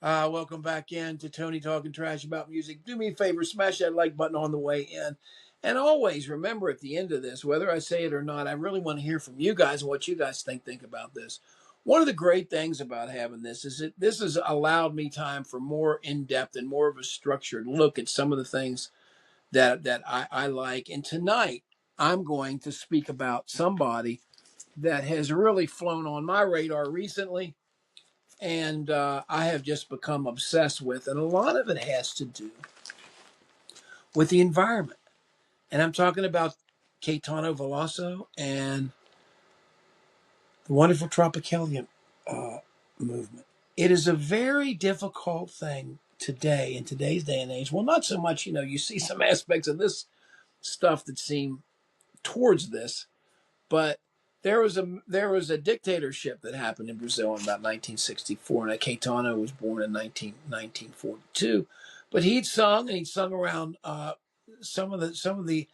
Welcome back in to Tony Talking Trash About Music. Do me a favor, smash that like button on the way in. And always remember at the end of this, whether I say it or not, I really want to hear from you guys and what you guys think about this. One of the great things about having this is that this has allowed me time for more in-depth and more of a structured look at some of the things that I like. And tonight, I'm going to speak about somebody that has really flown on my radar recently and I have just become obsessed with. And a lot of it has to do with the environment. And I'm talking about Caetano Veloso and the wonderful Tropicalia movement. It is a very difficult thing today, in today's day and age. Well, not so much, you see some aspects of this stuff that seem towards this, but there was a dictatorship that happened in Brazil in about 1964. Now Caetano was born in 1942, but he'd sung around some of the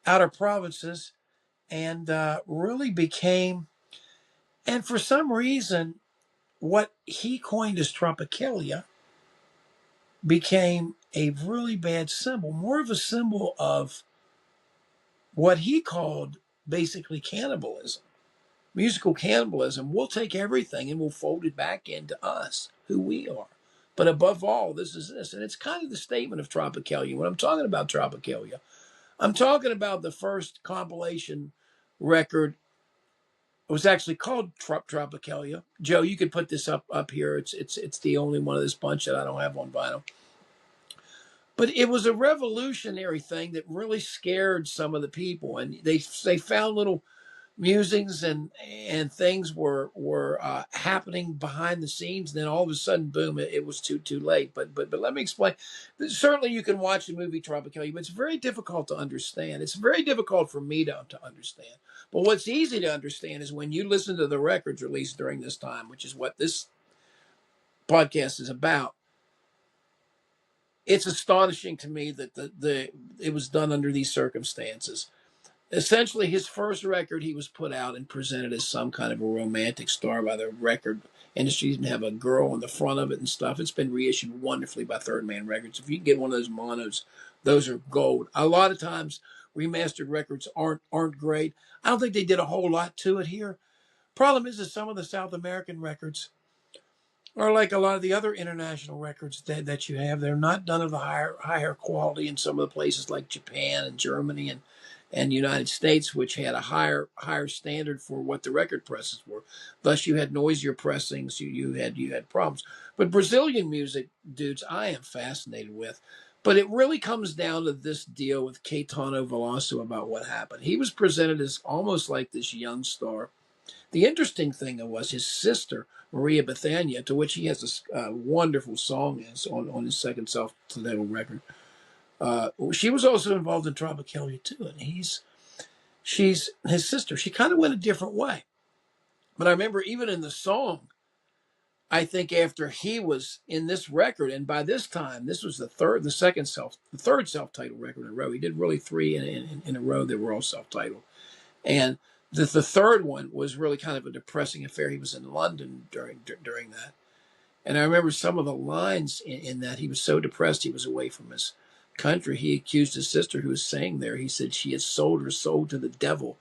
outer provinces and really became, and for some reason what he coined as tropicalia became a really bad symbol, more of a symbol of what he called basically cannibalism, musical cannibalism. We'll take everything and we'll fold it back into us, who we are. But above all, this is this. And it's kind of the statement of Tropicalia. When I'm talking about Tropicalia, I'm talking about the first compilation record. It was actually called Tropicalia. Joe, you could put this up here. It's the only one of this bunch that I don't have on vinyl. But it was a revolutionary thing that really scared some of the people, and they found little musings and things were happening behind the scenes. And then all of a sudden, boom! It was too late. But let me explain. Certainly, you can watch the movie Tropicalia, but it's very difficult to understand. It's very difficult for me to understand. But what's easy to understand is when you listen to the records released during this time, which is what this podcast is about. It's astonishing to me that it was done under these circumstances. Essentially, his first record, he was put out and presented as some kind of a romantic star by the record industry. He didn't have a girl on the front of it and stuff. It's been reissued wonderfully by Third Man Records. If you can get one of those monos, those are gold. A lot of times, remastered records aren't great. I don't think they did a whole lot to it here. Problem is that some of the South American records are like a lot of the other international records that you have. They're not done of the higher quality in some of the places like Japan and Germany and United States, which had a higher standard for what the record presses were. Thus, you had noisier pressings. You had problems. But Brazilian music, dudes, I am fascinated with. But it really comes down to this deal with Caetano Veloso about what happened. He was presented as almost like this young star. The interesting thing was his sister, Maria Bethania, to which he has a wonderful song on his second self-titled record. She was also involved in Tropicalia too, and she's his sister. She kind of went a different way. But I remember even in the song, I think after he was in this record, and by this time, this was the third self-titled record in a row. He did really three in a row that were all self-titled. And the third one was really kind of a depressing affair. He was in London during that. And I remember some of the lines in that. He was so depressed he was away from his country. He accused his sister who was saying there. He said she had sold her soul to the devil,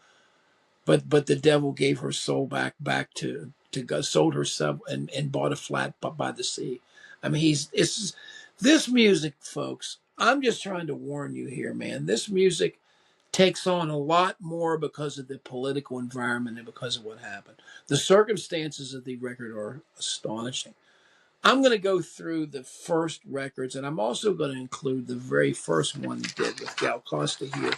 but the devil gave her soul back to God, sold herself and bought a flat by the sea. I mean, it's this music, folks. I'm just trying to warn you here, man. This music takes on a lot more because of the political environment and because of what happened. The circumstances of the record are astonishing. I'm going to go through the first records, and I'm also going to include the very first one he did with Gal Costa here.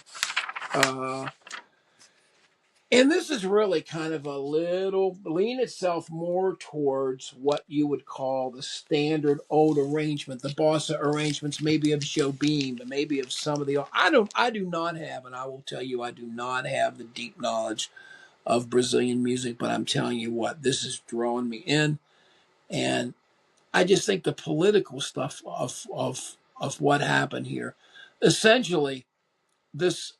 And this is really kind of a little lean itself more towards what you would call the standard old arrangement, the bossa arrangements, maybe of Jobim, maybe of some of the. I do not have, and I will tell you, I do not have the deep knowledge of Brazilian music. But I'm telling you what, this is drawing me in, and I just think the political stuff of what happened here, essentially, this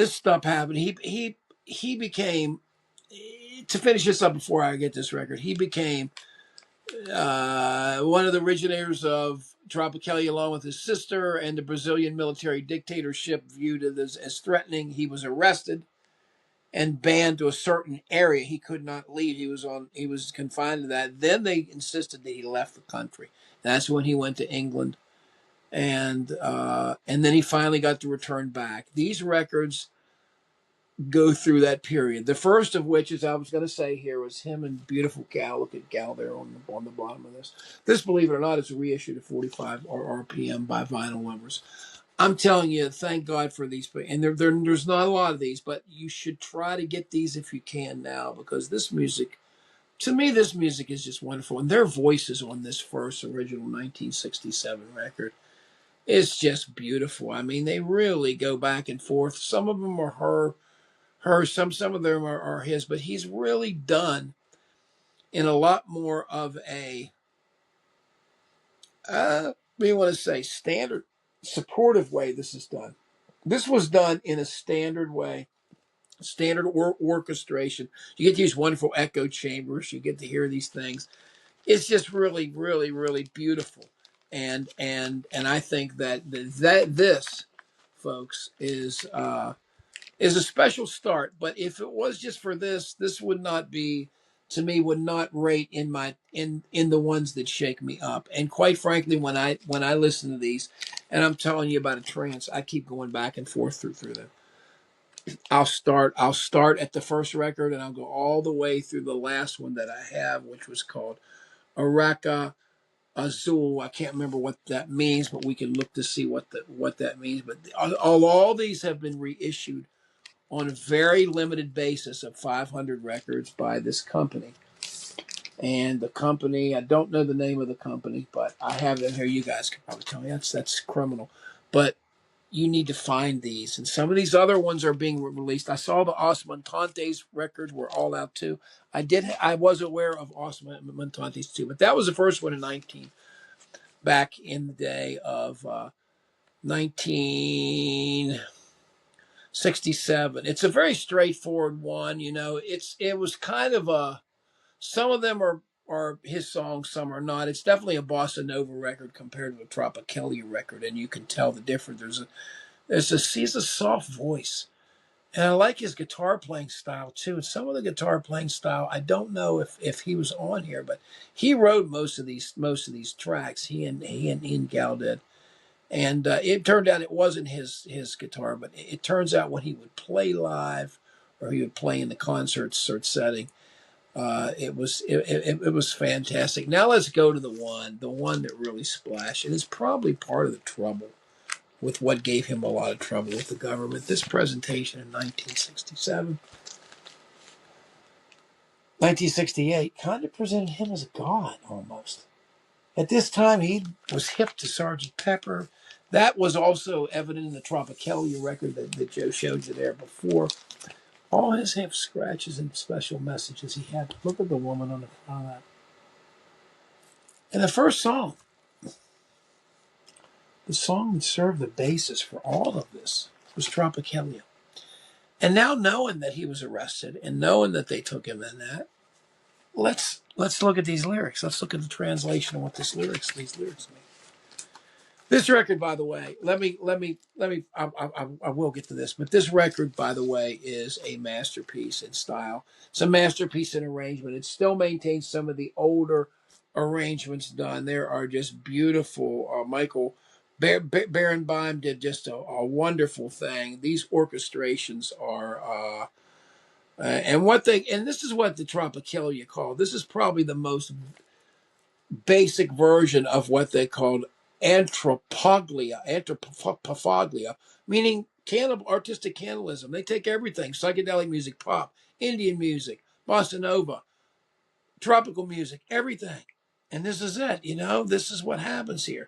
stuff happened. He became, to finish this up before I get this record, he became one of the originators of Tropicalia, along with his sister, and the Brazilian military dictatorship viewed it as threatening. He was arrested and banned to a certain area. He could not leave. He was confined to that. Then they insisted that he left the country. That's when he went to England, and then he finally got to return back. These records go through that period. The first of which, as I was going to say here, was him and beautiful gal. Look at gal there on the bottom of this. This, believe it or not, is a reissue to 45 RPM by Vinyl Lovers. I'm telling you, thank God for these. And there's not a lot of these, but you should try to get these if you can now, because this music, to me, this music is just wonderful. And their voices on this first original 1967 record is just beautiful. I mean, they really go back and forth. Some of them are some of them are his, but he's really done in a lot more of a, what do you want to say, standard, supportive way. This is done. This was done in a standard way, standard orchestration. You get to use wonderful echo chambers. You get to hear these things. It's just really, really, really beautiful. And I think that this, folks, is a special start. But if it was just for this, this would not be, to me, would not rate in my in the ones that shake me up. And quite frankly, when I listen to these, and I'm telling you about a trance, I keep going back and forth through them. I'll start at the first record and I'll go all the way through the last one that I have, which was called Araca Azul. I can't remember what that means, but we can look to see what that means. But all these have been reissued on a very limited basis of 500 records by this company. And the company, I don't know the name of the company, but I have them here. You guys can probably tell me that's criminal. But you need to find these. And some of these other ones are being released. I saw the Os Montantes records were all out too. I was aware of Os Montantes too, but that was the first one in back in the day of 1967. It's a very straightforward one. It was kind of some of them are his songs, some are not. It's definitely a bossa nova record compared to a Tropicalia record, and you can tell the difference. He's a soft voice, and I like his guitar playing style too. And some of the guitar playing style, I don't know if he was on here, but he wrote most of these tracks. He and Ian Gal did. And it turned out it wasn't his guitar, but it turns out when he would play live or he would play in the concert setting, it was fantastic. Now let's go to the one that really splashed, and it's probably part of the trouble with what gave him a lot of trouble with the government. This presentation in 1967, 1968 kind of presented him as a god almost. At this time, he was hip to Sgt. Pepper. That was also evident in the Tropicalia record that Joe showed you there before. All his hip scratches and special messages he had. Look at the woman on the front of that. And the first song, the song that served the basis for all of this, was Tropicalia. And now, knowing that he was arrested and knowing that they took him in that, let's look at these lyrics. Let's look at the translation of what these lyrics mean. This record, by the way, I will get to this, but this record, by the way, is a masterpiece in style. It's a masterpiece in arrangement. It still maintains some of the older arrangements done. There are just beautiful. Michael Barenboim did just a wonderful thing. These orchestrations are, and this is what the Tropicalia called. This is probably the most basic version of what they called anthropophagia, meaning artistic cannibalism. They take everything: psychedelic music, pop, Indian music, bossa nova, tropical music, everything. And this is it. This is what happens here.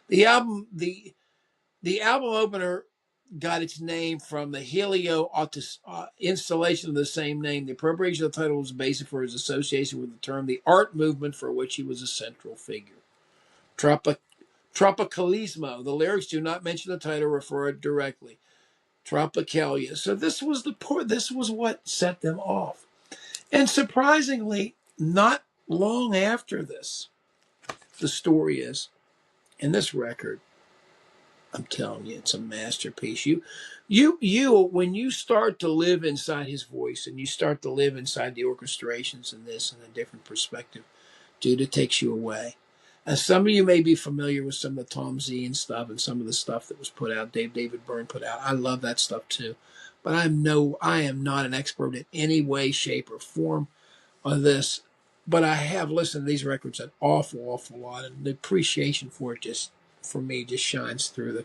The album opener got its name from the Helio installation of the same name. The appropriation of the title was basic for his association with the term, the art movement for which he was a central figure. Tropicalismo. The lyrics do not mention the title, refer it directly. Tropicalia. So this was what set them off. And surprisingly, not long after this, the story is, in this record, I'm telling you, it's a masterpiece. When you start to live inside his voice and you start to live inside the orchestrations and this and a different perspective, dude, it takes you away. And some of you may be familiar with some of the Tom Z and stuff and some of the stuff that was put out, David Byrne put out. I love that stuff too. But I am not an expert in any way, shape, or form on this. But I have listened to these records an awful lot, and the appreciation for it just, for me, just shines through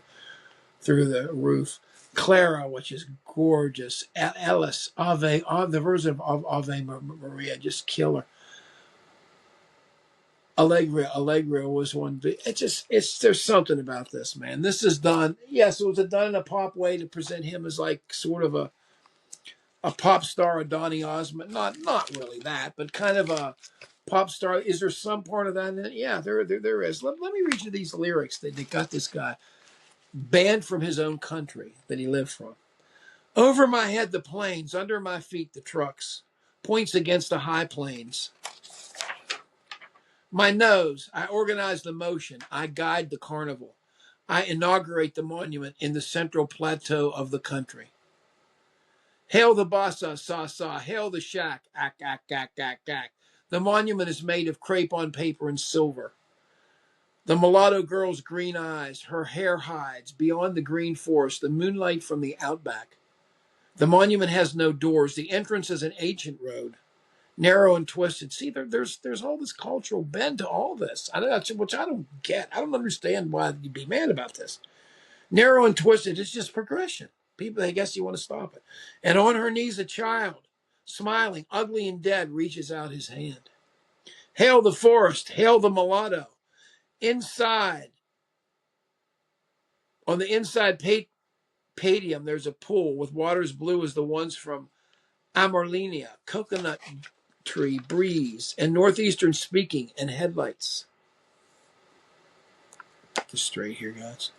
the roof. Clara, which is gorgeous. Ellis, the version of Ave Maria, just killer. Allegria was one. There's something about this, man. This is done. Yes, it was done in a pop way to present him as like sort of a pop star, a Donny Osmond. Not really that, but kind of a pop star. Is there some part of that in it? Yeah, there is. Let me read you these lyrics that they got this guy banned from his own country that he lived from. Over my head the plains, under my feet the trucks, points against the high plains. My nose, I organize the motion, I guide the carnival. I inaugurate the monument in the central plateau of the country. Hail the bossa, sa, hail the shack, ack. The monument is made of crepe on paper and silver. The mulatto girl's green eyes, her hair hides, beyond the green forest, the moonlight from the outback. The monument has no doors. The entrance is an ancient road, narrow and twisted. See, there's all this cultural bend to all this, which I don't get. I don't understand why you'd be mad about this. Narrow and twisted, it's just progression. People, I guess you want to stop it. And on her knees, a child, smiling, ugly and dead, reaches out his hand. Hail the forest, hail the mulatto. Inside, on the inside padium, there's a pool with waters blue as the ones from Amorlinia, coconut tree, breeze, and northeastern speaking and headlights. Just straight here, guys.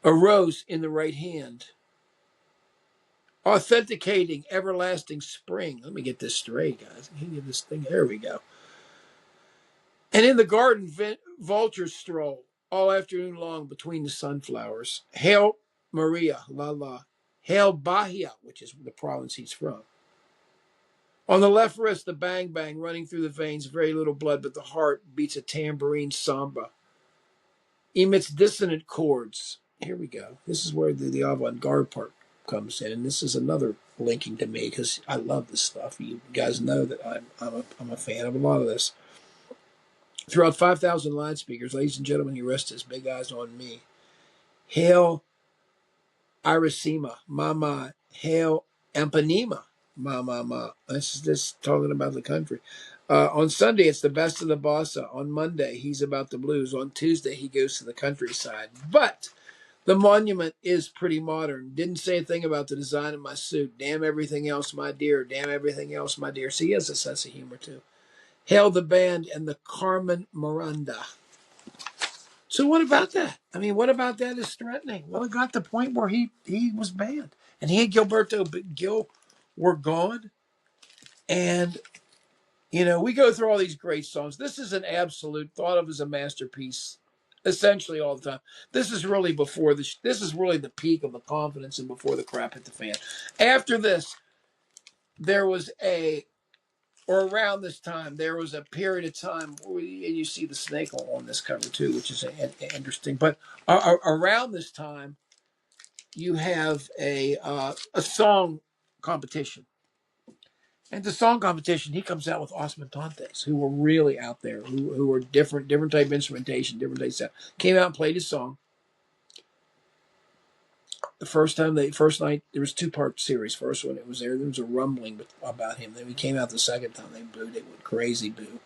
A rose in the right hand, authenticating everlasting spring. Let me get this straight, guys. I can get this thing. There we go. And in the garden, vultures stroll all afternoon long between the sunflowers. Hail Maria, la. Hail Bahia, which is the province he's from. On the left wrist, the bang running through the veins, very little blood, but the heart beats a tambourine samba. Emits dissonant chords. Here we go. This is where the avant-garde part comes in, and this is another linking to me because I love this stuff. You guys know that I'm a fan of a lot of this. Throughout 5,000 line speakers, ladies and gentlemen, he rests his big eyes on me. Hail Iracema, mama. Hail Empanema, ma. This is just talking about the country. On Sunday, it's the best of the bossa. On Monday, he's about the blues. On Tuesday, he goes to the countryside. But the monument is pretty modern. Didn't say a thing about the design of my suit. Damn everything else, my dear. Damn everything else, my dear. See, he has a sense of humor, too. Hail the band and the Carmen Miranda. So what about that? I mean, what about that is threatening? Well, it got to the point where he was banned. And he and Gil were gone. And, we go through all these great songs. This is an absolute, thought of as a masterpiece, essentially all the time. This is really this is really the peak of the confidence and before the crap hit the fan. After this, there was around this time, there was a period of time, and you see the snake on this cover too, which is interesting. But around this time, you have a song competition. And the song competition, he comes out with Os Mutantes, who were really out there, who were different type of instrumentation, different type of sound. Came out and played his song. The first night, there was 2-part series. First one, there was a rumbling about him. Then he came out the second time, they booed. They went crazy boo.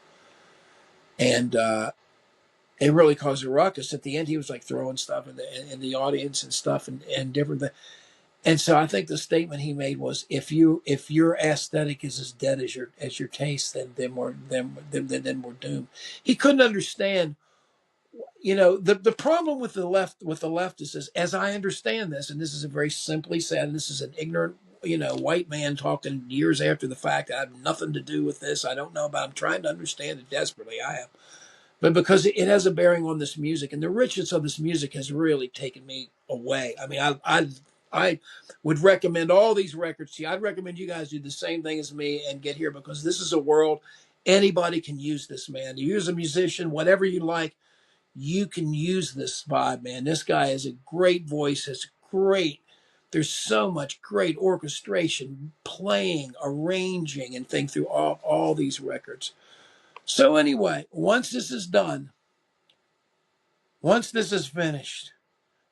And it really caused a ruckus. At the end, he was like throwing stuff in the audience and stuff and different things. And so I think the statement he made was, if your aesthetic is as dead as your taste, then we're doomed. He couldn't understand. The problem with the leftists is, as I understand this, and this is a very simply said, and this is an ignorant white man talking years after the fact. I have nothing to do with this. I don't know about. I'm trying to understand it desperately. I am, but because it has a bearing on this music, and the richness of this music has really taken me away. I mean, I would recommend all these records to you. I'd recommend you guys do the same thing as me and get here, because this is a world anybody can use this, man. You use a musician, whatever you like, you can use this vibe, man. This guy has a great voice, has great. There's so much great orchestration, playing, arranging, and thing through all these records. So anyway, once this is done, once this is finished,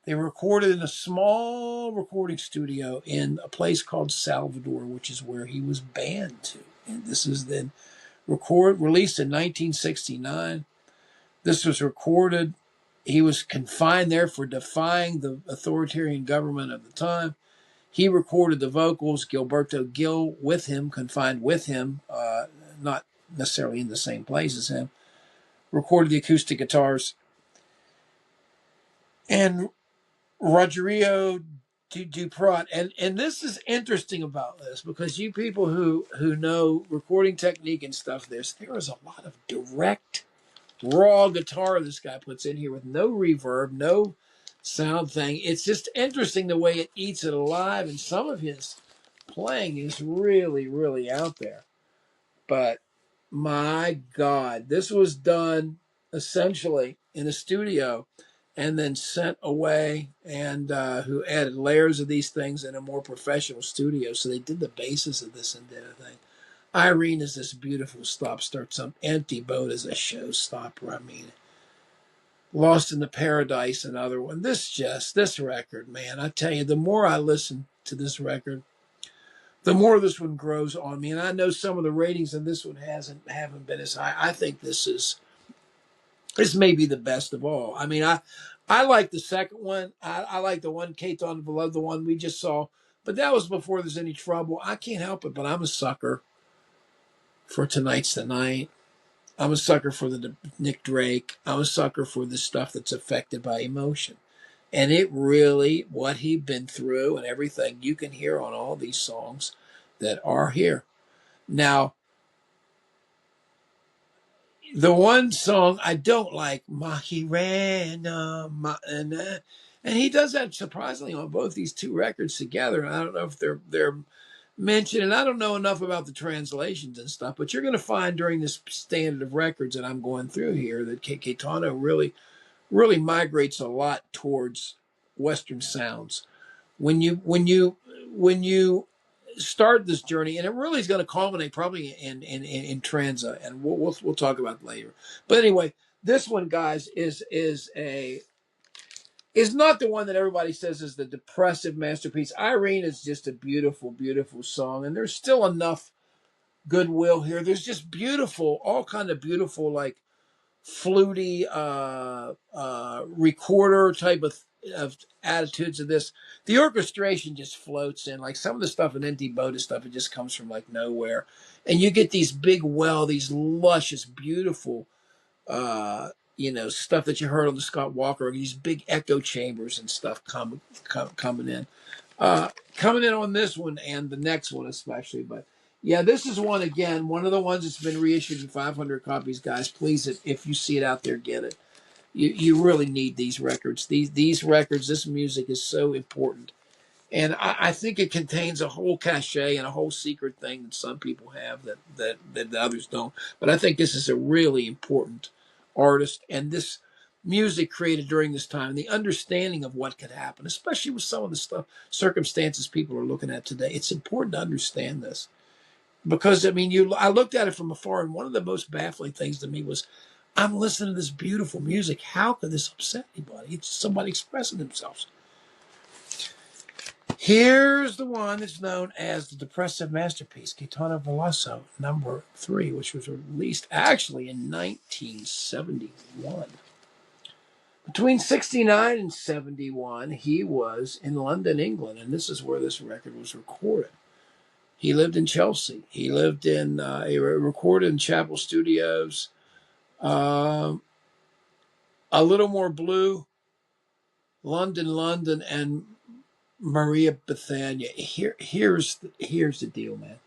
they recorded in a small recording studio in a place called Salvador, which is where he was banned to. And this is then released in 1969. This was recorded. He was confined there for defying the authoritarian government of the time. He recorded the vocals, Gilberto Gil with him, confined with him, not necessarily in the same place as him. Recorded the acoustic guitars. And Rogerio Duprat, and this is interesting about this, because you people who know recording technique and stuff, there is a lot of direct, raw guitar this guy puts in here with no reverb, no sound thing. It's just interesting the way it eats it alive, and some of his playing is really, really out there. But my God, this was done essentially in a studio and then sent away, and who added layers of these things in a more professional studio. So they did the basis of this and did a thing. Irene is this beautiful stop-start. Some Empty Boat is a showstopper. I mean, Lost in the Paradise, another one. This record, man, I tell you, the more I listen to this record, the more this one grows on me. And I know some of the ratings in this one haven't been as high. I think this may be the best of all. I mean, I like the second one. I like the one Caetano Veloso, the one we just saw, but that was before there's any trouble. I can't help it, but I'm a sucker for Tonight's the Night. I'm a sucker for the Nick Drake. I'm a sucker for the stuff that's affected by emotion. And it really, what he'd been through and everything, you can hear on all these songs that are here. Now, the one song I don't like, Mahirana, and he does that surprisingly on both these two records together. And I don't know if they're mentioned, and I don't know enough about the translations and stuff, but you're going to find during this standard of records that I'm going through here that Caetano really migrates a lot towards Western sounds. When you start this journey, and it really is going to culminate probably in Tranza, and we'll talk about it later. But anyway, this one, guys, is not the one that everybody says is the depressive masterpiece. Irene is just a beautiful, beautiful song, and there's still enough goodwill here. There's just beautiful, all kind of beautiful, like fluty recorder type of attitudes of this. The orchestration just floats in. Like some of the stuff in Empty Boat stuff, it just comes from like nowhere, and you get these big these luscious, beautiful stuff that you heard on the Scott Walker, these big echo chambers and stuff coming in. Coming in on this one and the next one especially. But yeah, this is one of the ones that's been reissued in 500 copies, guys. Please, if you see it out there, get it. You really need these records. These records, this music is so important. And I think it contains a whole cachet and a whole secret thing that some people have that the others don't. But I think this is a really important artist, and this music created during this time, the understanding of what could happen, especially with some of the circumstances people are looking at today. It's important to understand this, because I mean, I looked at it from afar, and one of the most baffling things to me was, I'm listening to this beautiful music. How could this upset anybody? It's somebody expressing themselves. Here's the one that's known as the depressive masterpiece, Caetano Veloso, number 3, which was released actually in 1971. Between 69 and 71, he was in London, England, and this is where this record was recorded. He lived in Chelsea. He recorded in Chapel Studios. A Little More Blue, London, and Maria Bethania. Here's the deal, man.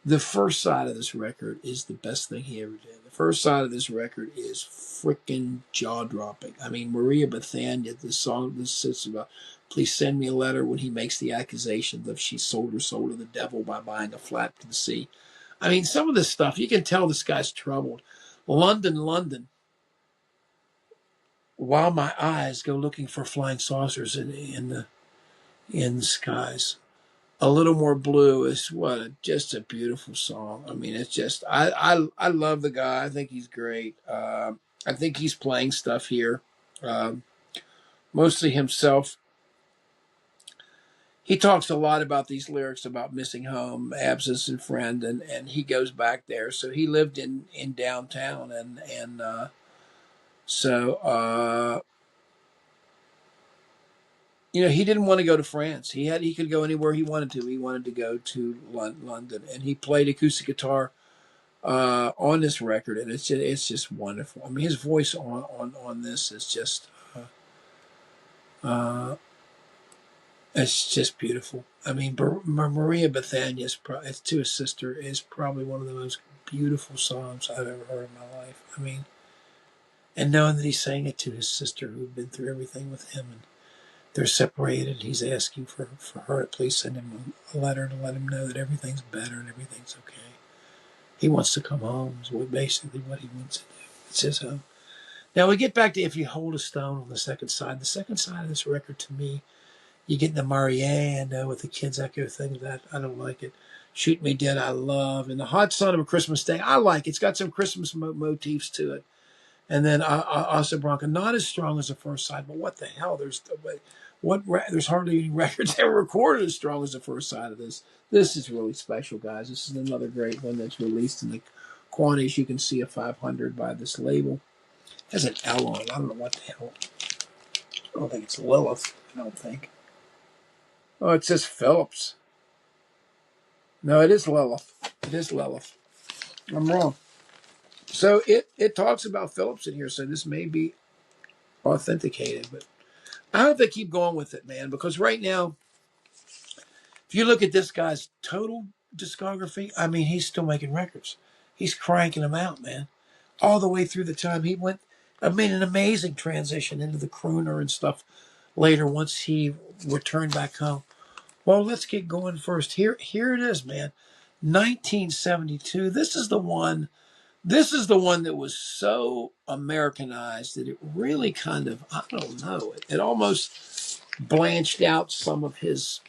The first side of this record is the best thing he ever did. The first side of this record is freaking jaw dropping. I mean, Maria Bethania, the song this sits about, please send me a letter, when he makes the accusation that she sold her soul to the devil by buying a flat to the sea. I mean, some of this stuff, you can tell this guy's troubled. London, London, while my eyes go looking for flying saucers in the skies. A Little More Blue is just a beautiful song. I mean, it's just I love the guy. I think he's great. I think he's playing stuff here, um, mostly himself. He talks a lot about these lyrics about missing home, absence, and friend, and he goes back there. So he lived in downtown, and so he didn't want to go to France. He could go anywhere he wanted to. He wanted to go to London, and he played acoustic guitar on this record, and it's just wonderful. I mean, his voice on this is just uh, it's just beautiful. I mean, Maria Bethania's to his sister is probably one of the most beautiful songs I've ever heard in my life. I mean, and knowing that he sang it to his sister, who'd been through everything with him, and they're separated. He's asking for her to please send him a letter to let him know that everything's better and everything's okay. He wants to come home is basically what he wants to do. It's his home. Now we get back to If You Hold a Stone on the second side. The second side of this record, to me, you get the Marianne with the Kids Echo thing that I don't like it. Shoot Me Dead, I love. And The Hot Sun of a Christmas Day, I like it. It's got some Christmas motifs to it. And then Asa Bronca, not as strong as the first side, but what the hell? There's hardly any records ever recorded as strong as the first side of this. This is really special, guys. This is another great one that's released in the quantities you can see of 500 by this label. It has an L on it. I don't know what the hell. I don't think it's Lilith. I don't think. Oh, it says Phillips. No, it is Lilith. It is Lilith. I'm wrong. So it talks about Phillips in here, so this may be authenticated, but I hope they keep going with it, man, because right now, if you look at this guy's total discography, I mean, he's still making records. He's cranking them out, man. All the way through the time he went, I mean, an amazing transition into the crooner and stuff later once he returned back home. Well, let's get going first. Here it is, man. 1972. This is the one that was so Americanized that it really kind of, I don't know, it almost blanched out some of his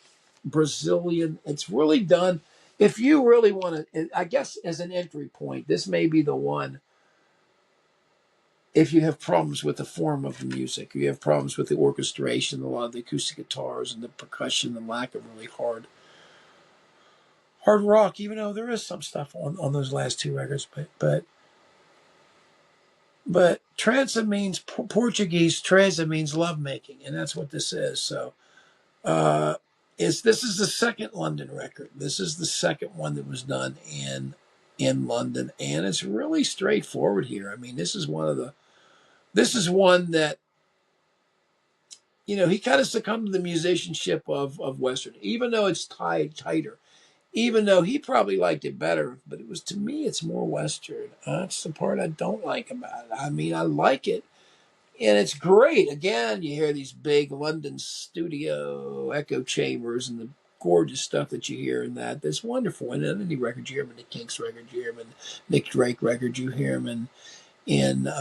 Brazilian. It's really done. If you really want to, I guess as an entry point, this may be the one. If you have problems with the form of the music, you have problems with the orchestration, a lot of the acoustic guitars and the percussion, the lack of really hard rock, even though there is some stuff on those last two records, but Tranza means Portuguese. Tranza means lovemaking, and that's what this is. So, this is the second London record. This is the second one that was done in London, and it's really straightforward here. I mean, this is one that he kind of succumbed to the musicianship of Western, even though it's tighter. Even though he probably liked it better, but to me, it's more Western. That's the part I don't like about it. I mean, I like it, and it's great. Again, you hear these big London studio echo chambers and the gorgeous stuff that you hear in that. That's wonderful. And in any record, you hear him in the Kinks record, you hear him in Nick Drake record, you hear him in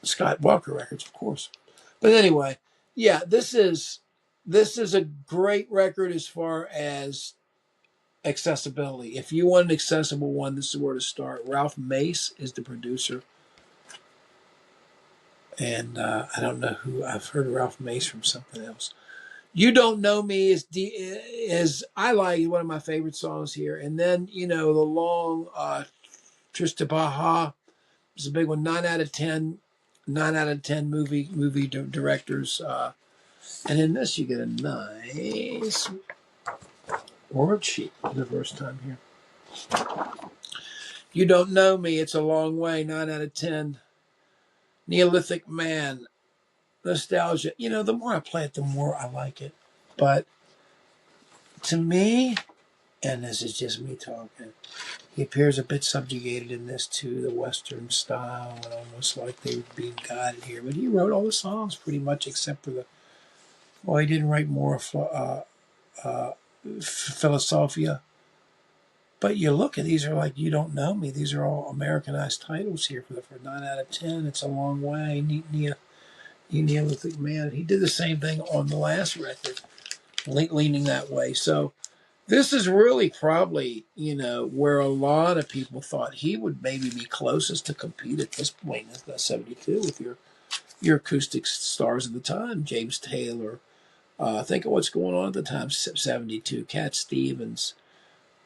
Scott Walker records, of course. But anyway, yeah, this is a great record as far as accessibility. If you want an accessible one, this is where to start. Ralph Mace is the producer. And I don't know who. I've heard Ralph Mace from something else. You Don't Know Me is I like one of my favorite songs here. And then, the long Trista Baja is a big one. 9 out of 10 movie directors. And in this, you get a nice word sheet for the first time here. You Don't Know Me, It's a Long Way, 9 out of 10 Neolithic Man, nostalgia. You know, the more I play it, the more I like it. But to me, and this is just me talking, he appears a bit subjugated in this to the Western style, and almost like they were being guided here. But he wrote all the songs pretty much, except for the. Well, he didn't write more Philosophia. But you look at these are like You Don't Know Me. These are all Americanized titles here for 9 out of 10. It's a long way. Neolithic Man. He did the same thing on the last record, leaning that way. So this is really probably, where a lot of people thought he would maybe be closest to compete at this point in 72 with your acoustic stars of the time, James Taylor. Think of what's going on at the time, 72, Cat Stevens,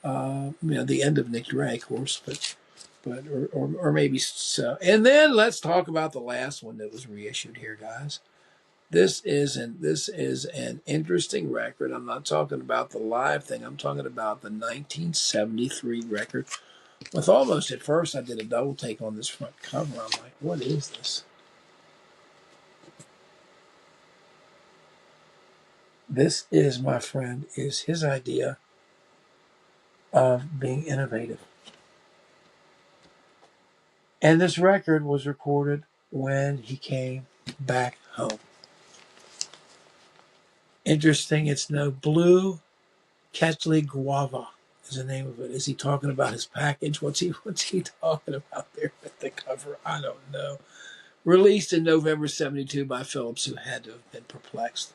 the end of Nick Drake, of course, or maybe so. And then let's talk about the last one that was reissued here, guys. This is an interesting record. I'm not talking about the live thing. I'm talking about the 1973 record. With almost at first, I did a double take on this front cover. I'm like, what is this? This is, my friend, is his idea of being innovative. And this record was recorded when he came back home. Interesting, it's no Blue Ketchley Guava is the name of it. Is he talking about his package? What's he talking about there with the cover? I don't know. Released in November 72 by Phillips, who had to have been perplexed.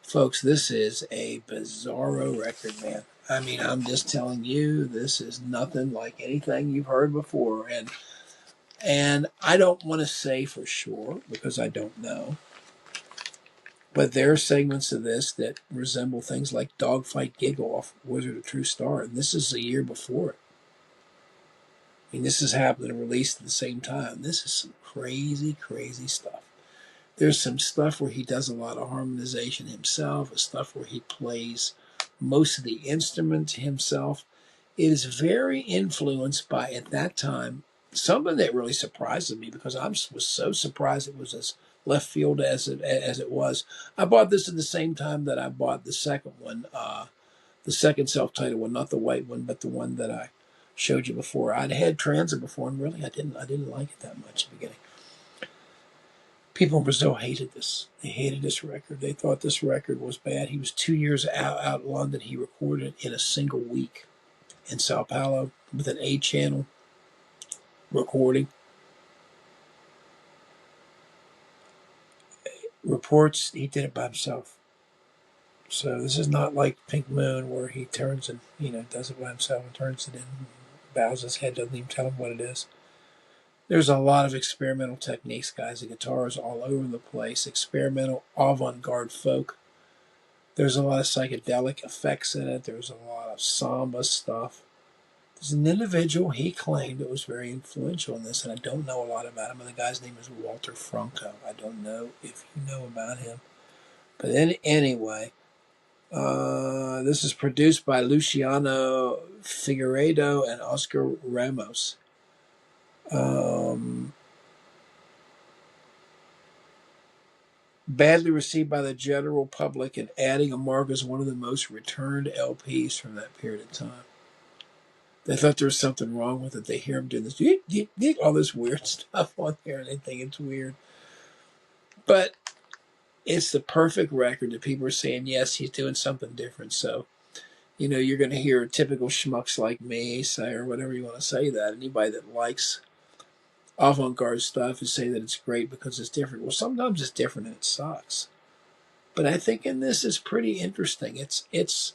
Folks, this is a bizarro record, man. I mean, I'm just telling you, this is nothing like anything you've heard before. And I don't want to say for sure, because I don't know. But there are segments of this that resemble things like Dogfight Gig Off, Wizard of True Star. And this is a year before it. I mean, this is happening and released at the same time. This is some crazy, crazy stuff. There's some stuff where he does a lot of harmonization himself, stuff where he plays most of the instruments himself. It is very influenced by, at that time, something that really surprises me, because I was so surprised it was as left field as it was. I bought this at the same time that I bought the second one, the second self-titled one, not the white one, but the one that I showed you before. I'd had Tranza before, and really I didn't like it that much at the beginning. People in Brazil hated this. They hated this record. They thought this record was bad. He was 2 years out in London. He recorded it in a single week in Sao Paulo with an 8-channel recording. Reports he did it by himself. So this is not like Pink Moon, where he turns and does it by himself and turns it in, bows his head, doesn't even tell him what it is. There's a lot of experimental techniques, guys. The guitar is all over the place. Experimental avant-garde folk. There's a lot of psychedelic effects in it. There's a lot of samba stuff. There's an individual he claimed that was very influential in this, and I don't know a lot about him. And the guy's name is Walter Franco. I don't know if you know about him. But anyway, this is produced by Luciano Figueiredo and Oscar Ramos. Badly received by the general public, and adding a mark as one of the most returned LPs from that period of time. They thought there was something wrong with it. They hear him doing this, all this weird stuff on there, and they think it's weird. But it's the perfect record that people are saying, yes, he's doing something different. So, you're going to hear typical schmucks like me say, or whatever you want to say, that. Anybody that likes avant-garde stuff is say that it's great because it's different. Well, sometimes it's different and it sucks. But I think in this is pretty interesting. It's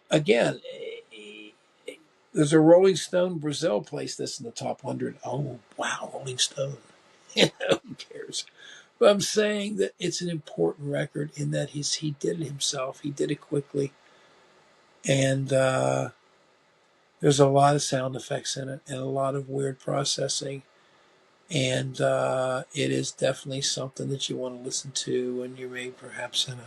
again, there's a Rolling Stone Brazil placed this in the top 100. Oh, wow, Rolling Stone. Who cares? But I'm saying that it's an important record in that he did it himself. He did it quickly. And there's a lot of sound effects in it and a lot of weird processing. And it is definitely something that you want to listen to when you're maybe perhaps in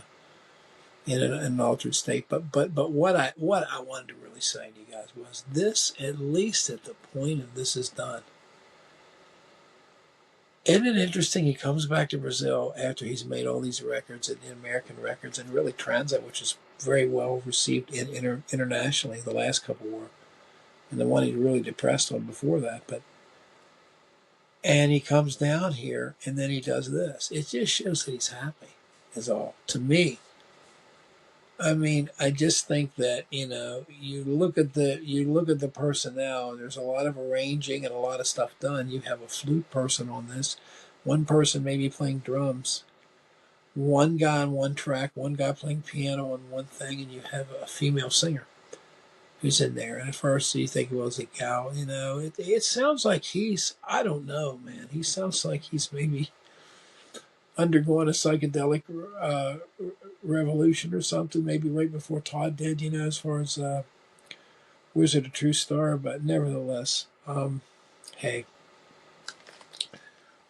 an altered state. But what I wanted to really say to you guys was this, at least at the point of this is done, Isn't it interesting? He comes back to Brazil after he's made all these records and American records, and really Tranza, which is very well received internationally. The last couple were, and the one he really depressed on before that. And he comes down here, and then he does this. It just shows that he's happy. Is all to me. I mean, I just think that you look at the personnel. There's a lot of arranging and a lot of stuff done. You have a flute person on this, one person maybe playing drums, one guy on one track, one guy playing piano on one thing, and you have a female singer who's in there. And at first you think, well, is it gal? It sounds like I don't know, man. He sounds like he's maybe undergoing a psychedelic revolution or something, maybe right before Todd did, as far as Wizard of True Star. But nevertheless, hey,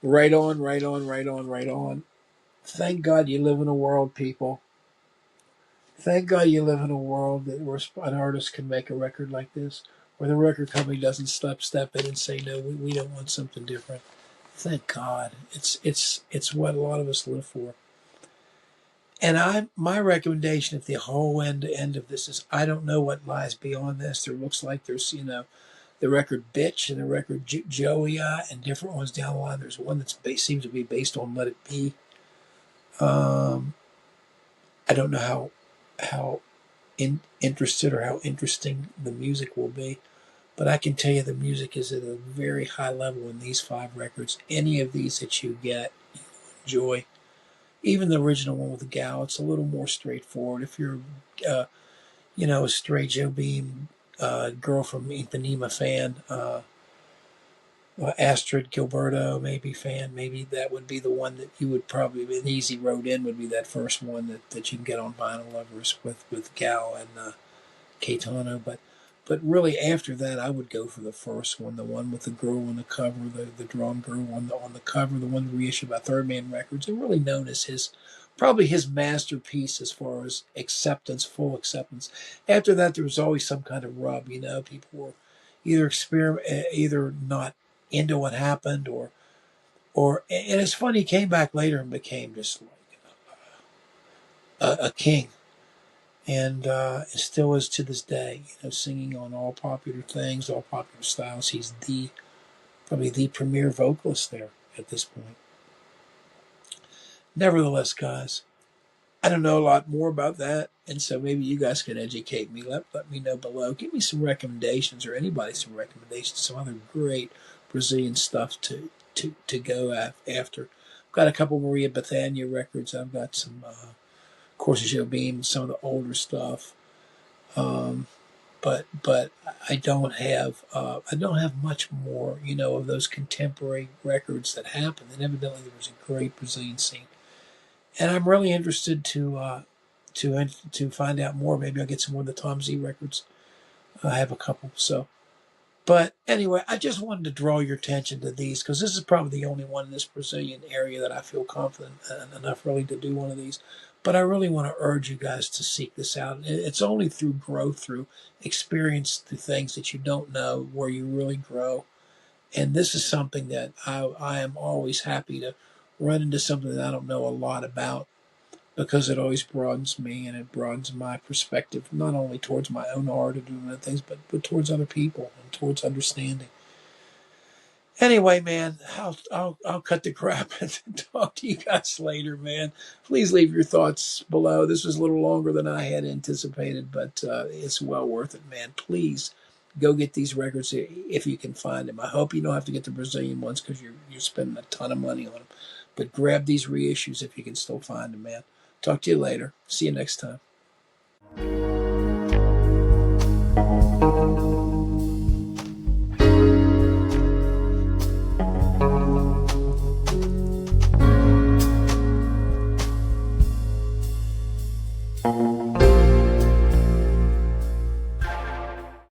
right on, right on, right on, right on. Thank God you live in a world, people. Thank God you live in a world where an artist can make a record like this, where the record company doesn't step in and say, no, we don't want something different. Thank God. It's what a lot of us live for. And my recommendation at the whole end of this is, I don't know what lies beyond this. There looks like there's the record Bitch and the record Joey and different ones down the line. There's one that seems to be based on Let It Be. I don't know how interested or how interesting the music will be, but I can tell you the music is at a very high level in these 5 records. Any of these that you get, you enjoy. Even the original one with the gal, it's a little more straightforward. If you're, a Stray Joe Beam girl from Ipanema fan, Astrid Gilberto maybe fan, maybe that would be the one that you would probably, an easy road in would be that first one that you can get on Vinyl Lovers with Gal and Caetano. But really after that, I would go for the first one, the one with the girl on the cover, the drum girl on the cover, the one reissued by Third Man Records, and really known as probably his masterpiece as far as acceptance, full acceptance. After that, there was always some kind of rub. People were either not into what happened, and it's funny. He came back later and became just like a king. And it still is to this day, singing on all popular things, all popular styles. He's probably the premier vocalist there at this point. Nevertheless, guys, I don't know a lot more about that, and so maybe you guys can educate me. Let me know below. Give me some recommendations, or anybody some recommendations, some other great Brazilian stuff to go after. I've got a couple Maria Bethânia records. I've got some Courses Joe Beam, some of the older stuff. But I don't have much more, of those contemporary records that happened. And evidently there was a great Brazilian scene, and I'm really interested to find out more. Maybe I'll get some more of the Tom Z records. I have a couple. So, but anyway, I just wanted to draw your attention to these because this is probably the only one in this Brazilian area that I feel confident enough really to do one of these. But I really want to urge you guys to seek this out. It's only through growth, through experience, through things that you don't know, where you really grow. And this is something that I am always happy to run into something that I don't know a lot about, because it always broadens me and it broadens my perspective, not only towards my own art and doing other things, but towards other people and towards understanding. Anyway, man, I'll cut the crap and talk to you guys later, man. Please leave your thoughts below. This was a little longer than I had anticipated, but it's well worth it, man. Please go get these records if you can find them. I hope you don't have to get the Brazilian ones because you're spending a ton of money on them. But grab these reissues if you can still find them, man. Talk to you later. See you next time.